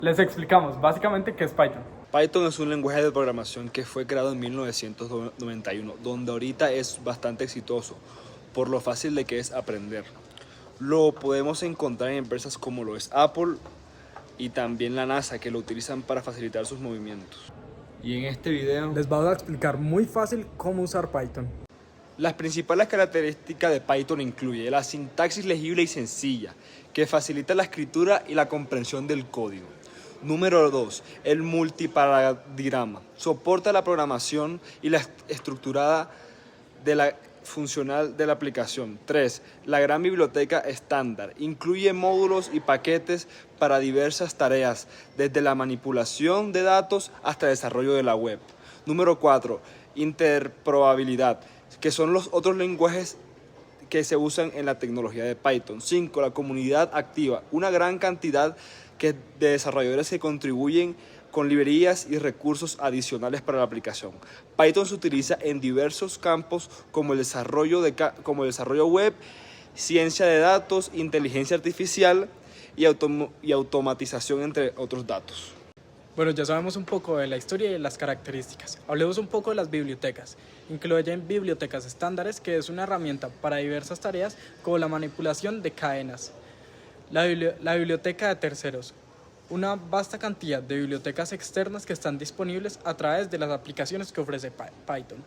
Les explicamos básicamente qué es Python. Python es un lenguaje de programación que fue creado en 1991, donde ahorita es bastante exitoso por lo fácil de que es aprender. Lo podemos encontrar en empresas como lo es Apple y también la NASA, que lo utilizan para facilitar sus movimientos. Y en este video Les voy a explicar muy fácil cómo usar Python. las principales características de Python incluye la sintaxis legible y sencilla, que facilita la escritura y la comprensión del código. Número 2. El multiparadigma. Soporta la programación y la estructurada de la funcional de la aplicación. 3. La gran biblioteca estándar. Incluye módulos y paquetes para diversas tareas, desde la manipulación de datos hasta el desarrollo de la web. Número 4. Interpretabilidad, que son los otros lenguajes que se usan en la tecnología de Python. 5. La comunidad activa, una gran cantidad de desarrolladores que contribuyen con librerías y recursos adicionales para la aplicación. Python se utiliza en diversos campos como el desarrollo web, ciencia de datos, inteligencia artificial y automatización, entre otros datos. Bueno, ya sabemos un poco de la historia y de las características. Hablemos un poco de las bibliotecas. Incluyen bibliotecas estándares, que es una herramienta para diversas tareas como la manipulación de cadenas. La biblioteca de terceros. Una vasta cantidad de bibliotecas externas que están disponibles a través de las aplicaciones que ofrece Python.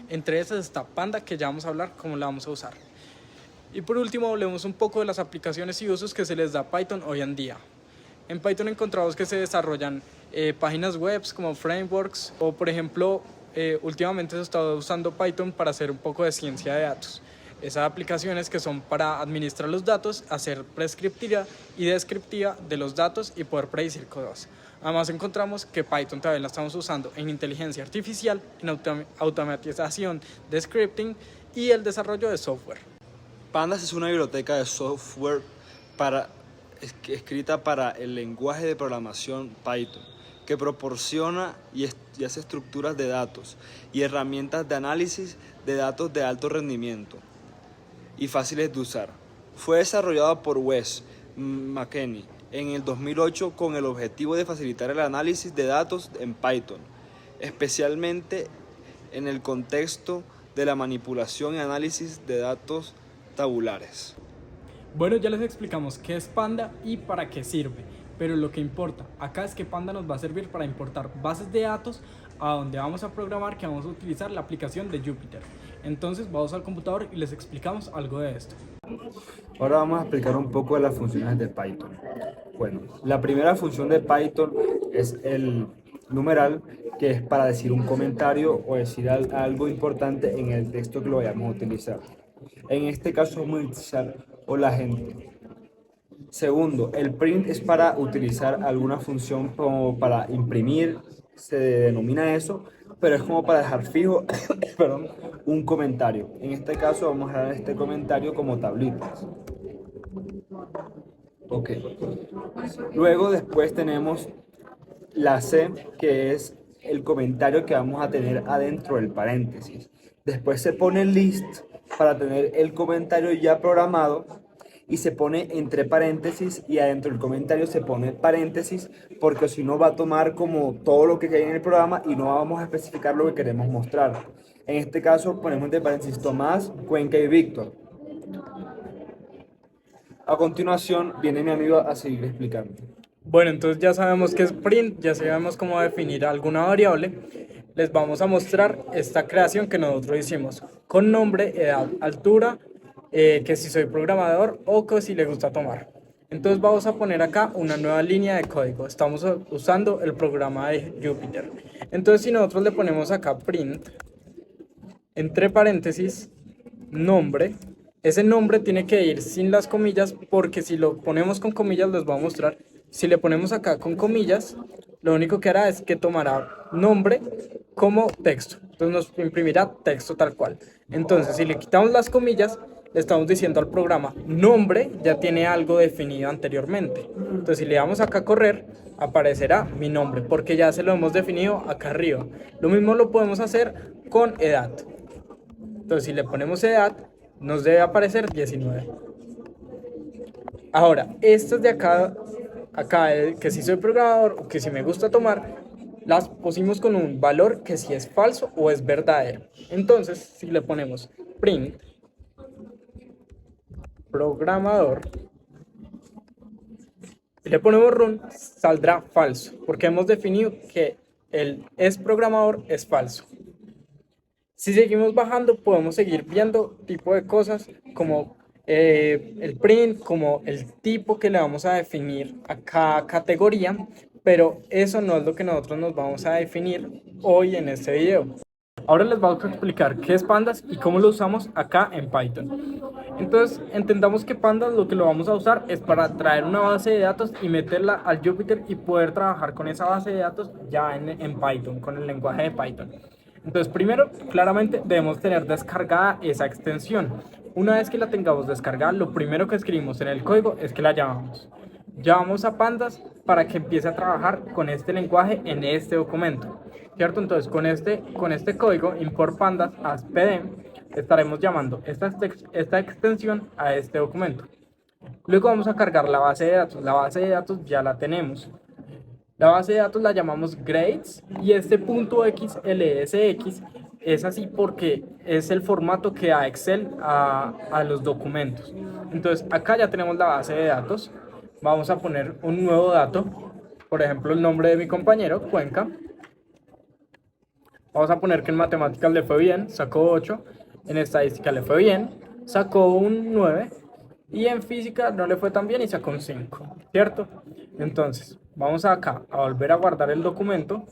Entre esas está Panda, que ya vamos a hablar cómo la vamos a usar. Y por último, hablemos un poco de las aplicaciones y usos que se les da a Python hoy en día. En Python encontramos que se desarrollan páginas web como frameworks o, por ejemplo, últimamente se está usando Python para hacer un poco de ciencia de datos. Esas aplicaciones que son para administrar los datos, hacer prescriptiva y descriptiva de los datos y poder predecir cosas. Además encontramos que Python también la estamos usando en inteligencia artificial, en automatización de scripting y el desarrollo de software. Pandas es una biblioteca de software escrita para el lenguaje de programación Python, que proporciona y hace estructuras de datos y herramientas de análisis de datos de alto rendimiento y fáciles de usar. Fue desarrollada por Wes McKinney en el 2008 con el objetivo de facilitar el análisis de datos en Python, especialmente en el contexto de la manipulación y análisis de datos tabulares. Bueno, ya les explicamos qué es Panda y para qué sirve, pero lo que importa acá es que Panda nos va a servir para importar bases de datos a donde vamos a programar, que vamos a utilizar la aplicación de Jupyter. Entonces vamos al computador y les explicamos algo de esto. Ahora vamos a explicar un poco de las funciones de Python. Bueno, la primera función de Python es el numeral, que es para decir un comentario o decir algo importante en el texto que lo vayamos a utilizar. En este caso vamos a utilizar hola gente. Segundo, el print es para utilizar alguna función como para imprimir, se denomina eso, pero es como para dejar fijo perdón, un comentario. En este caso vamos a dar este comentario como tablitas. Ok. Luego después tenemos la C, que es el comentario que vamos a tener adentro del paréntesis. Después se pone list para tener el comentario ya programado y se pone entre paréntesis y adentro del comentario se pone paréntesis, porque si no va a tomar como todo lo que hay en el programa y no vamos a especificar lo que queremos mostrar. En este caso ponemos entre paréntesis Tomás, Cuenca y Víctor. A continuación viene mi amigo a seguir explicando. Bueno, entonces ya sabemos qué es print, ya sabemos cómo definir alguna variable. Les vamos a mostrar esta creación que nosotros hicimos con nombre, edad, altura, que si soy programador o que si le gusta tomar. Entonces vamos a poner acá una nueva línea de código. Estamos usando el programa de Jupyter. Entonces si nosotros le ponemos acá print, entre paréntesis, nombre, ese nombre tiene que ir sin las comillas, porque si lo ponemos con comillas les voy a mostrar. Si le ponemos acá con comillas, lo único que hará es que tomará nombre como texto. Entonces nos imprimirá texto tal cual. Entonces si le quitamos las comillas, le estamos diciendo al programa, nombre ya tiene algo definido anteriormente. Entonces si le damos acá a correr, aparecerá mi nombre, porque ya se lo hemos definido acá arriba. Lo mismo lo podemos hacer con edad. Entonces si le ponemos edad, nos debe aparecer 19. Ahora, estos de acá acá que si soy programador o que si me gusta tomar, las pusimos con un valor que si es falso o es verdadero. Entonces, si le ponemos print programador y le ponemos run, saldrá falso, porque hemos definido que el es programador es falso. Si seguimos bajando, podemos seguir viendo tipo de cosas como el print, como el tipo que le vamos a definir a cada categoría, pero eso no es lo que nosotros nos vamos a definir hoy en este video. Ahora les vamos a explicar qué es Pandas y cómo lo usamos acá en Python. Entonces, entendamos que Pandas lo que lo vamos a usar es para traer una base de datos y meterla al Jupyter y poder trabajar con esa base de datos ya en Python, con el lenguaje de Python. Entonces, primero, claramente debemos tener descargada esa extensión. Una vez que la tengamos descargada, lo primero que escribimos en el código es que la llamamos. Llamamos a Pandas para que empiece a trabajar con este lenguaje en este documento, ¿cierto? Entonces, con este código, import pandas as pd, estaremos llamando esta extensión a este documento. Luego vamos a cargar la base de datos. La base de datos ya la tenemos. La base de datos la llamamos grades y este punto .xlsx es así porque es el formato que da Excel a los documentos. Entonces acá ya tenemos la base de datos. Vamos a poner un nuevo dato, por ejemplo el nombre de mi compañero, Cuenca. Vamos a poner que en matemáticas le fue bien, sacó 8, en estadística le fue bien, sacó un 9 y en física no le fue tan bien y sacó un 5, ¿cierto? Entonces, vamos acá a volver a guardar el documento,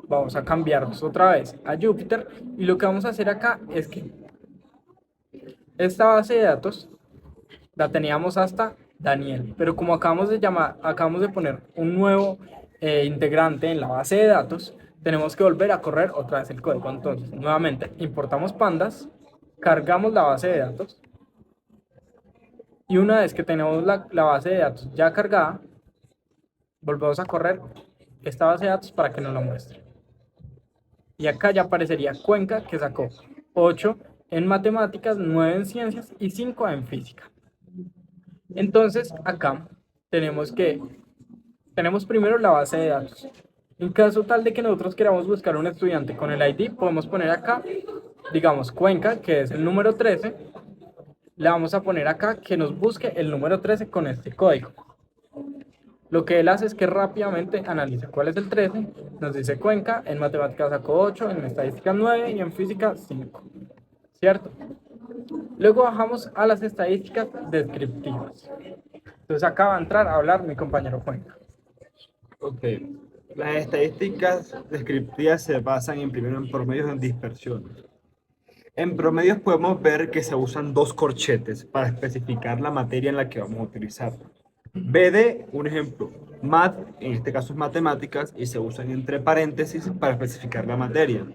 vamos a cambiarnos otra vez a Jupyter y lo que vamos a hacer acá es que esta base de datos la teníamos hasta Daniel, pero como acabamos de poner un nuevo integrante en la base de datos, tenemos que volver a correr otra vez el código. Entonces, nuevamente, importamos pandas, cargamos la base de datos y una vez que tenemos la base de datos ya cargada, volvemos a correr esta base de datos para que nos lo muestre. Y acá ya aparecería Cuenca, que sacó 8 en matemáticas, 9 en ciencias y 5 en física. Entonces, acá tenemos primero la base de datos. En caso tal de que nosotros queramos buscar un estudiante con el ID, podemos poner acá, digamos, Cuenca, que es el número 13. Le vamos a poner acá que nos busque el número 13 con este código. Lo que él hace es que rápidamente analiza cuál es el 13, nos dice Cuenca, en matemáticas sacó 8, en estadística 9 y en física 5, ¿cierto? Luego bajamos a las estadísticas descriptivas. Entonces acá va a entrar a hablar mi compañero Cuenca. Ok. Las estadísticas descriptivas se basan primero en promedios en dispersión. En promedios podemos ver que se usan dos corchetes para especificar la materia en la que vamos a utilizar. BD, un ejemplo, math, en este caso es matemáticas, y se usan entre paréntesis para especificar la materia.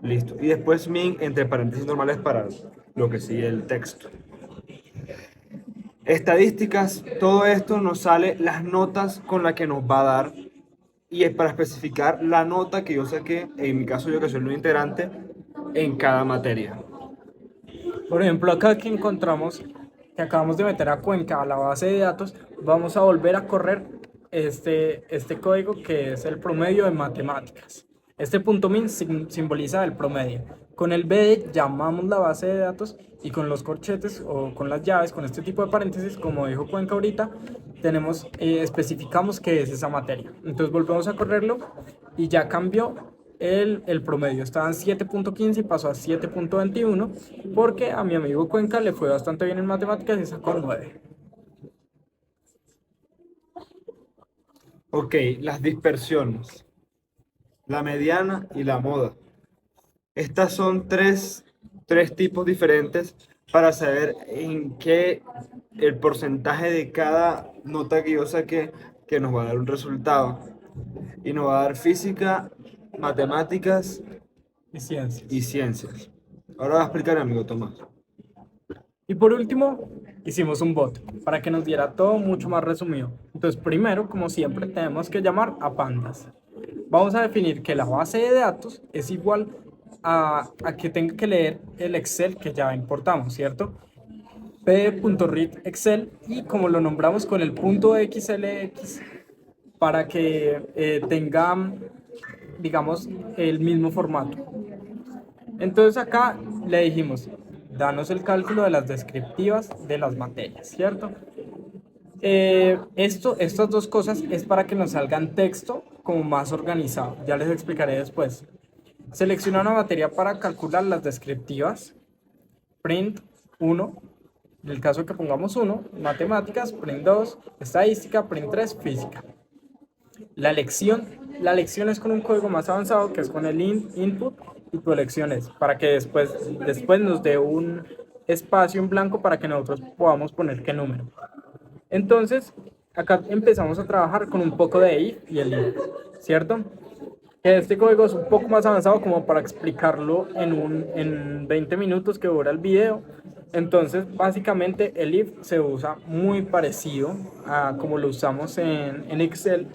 Listo. Y después min entre paréntesis normales para lo que sigue el texto. Estadísticas, todo esto nos sale las notas con las que nos va a dar y es para especificar la nota que yo saqué, en mi caso yo que soy el nuevo integrante, en cada materia. Por ejemplo, acá que encontramos que acabamos de meter a Cuenca a la base de datos, vamos a volver a correr este código que es el promedio de matemáticas. Este punto min simboliza el promedio. Con el BD llamamos la base de datos y con los corchetes o con las llaves, con este tipo de paréntesis, como dijo Cuenca ahorita, especificamos qué es esa materia. Entonces volvemos a correrlo y ya cambió el promedio. Estaba en 7.15 y pasó a 7.21 porque a mi amigo Cuenca le fue bastante bien en matemáticas y sacó 9. Ok, las dispersiones, la mediana y la moda. Estas son tres tipos diferentes para saber en qué el porcentaje de cada nota que yo saqué que nos va a dar un resultado. Y nos va a dar física, matemáticas Y ciencias. y ciencias. Ahora va a explicar mi amigo Tomás. Y por último, hicimos un bot para que nos diera todo mucho más resumido. Entonces, primero, como siempre, tenemos que llamar a pandas. Vamos a definir que la base de datos es igual a que tenga que leer el Excel que ya importamos, ¿cierto? p.read Excel y como lo nombramos con el punto XLX para que tenga, digamos, el mismo formato. Entonces acá le dijimos, danos el cálculo de las descriptivas de las materias, ¿cierto? Estas dos cosas es para que nos salgan texto como más organizado, ya les explicaré después. Selecciona una materia para calcular las descriptivas, print 1, en el caso que pongamos 1, matemáticas, print 2, estadística, print 3, física. La lección es con un código más avanzado que es con el input y tu elección es para que después nos dé un espacio en blanco para que nosotros podamos poner qué número. Entonces, acá empezamos a trabajar con un poco de if y el if, ¿cierto? Este código es un poco más avanzado como para explicarlo en 20 minutos que dura el video. Entonces, básicamente el if se usa muy parecido a como lo usamos en Excel.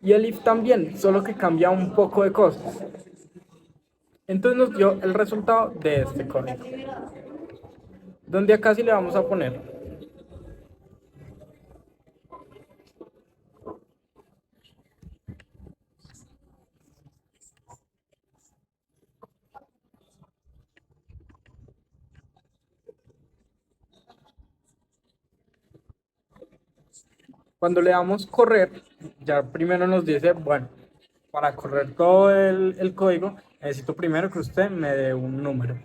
Y el if también, solo que cambia un poco de cosas. Entonces nos dio el resultado de este código. Donde acá sí le vamos a poner cuando le damos correr, ya primero nos dice, bueno, para correr todo el código, necesito primero que usted me dé un número.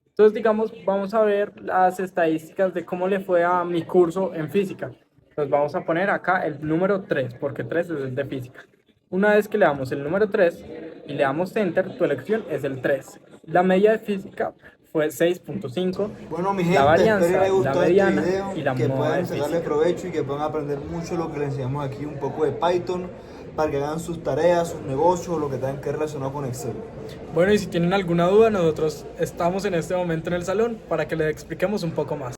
Entonces, digamos, vamos a ver las estadísticas de cómo le fue a mi curso en física. Entonces, vamos a poner acá el número 3, porque 3 es el de física. Una vez que le damos el número 3 y le damos Enter, tu elección es el 3. La media de física fue 6.5. Bueno, mi gente, la varianza, espero les haya la gustado mediana este video, y la que moda puedan de sacarle física. provecho y que puedan aprender mucho lo que les enseñamos aquí, un poco de Python, para que hagan sus tareas, sus negocios, lo que tengan que relacionar con Excel. Bueno, y si tienen alguna duda, nosotros estamos en este momento en el salón para que les expliquemos un poco más.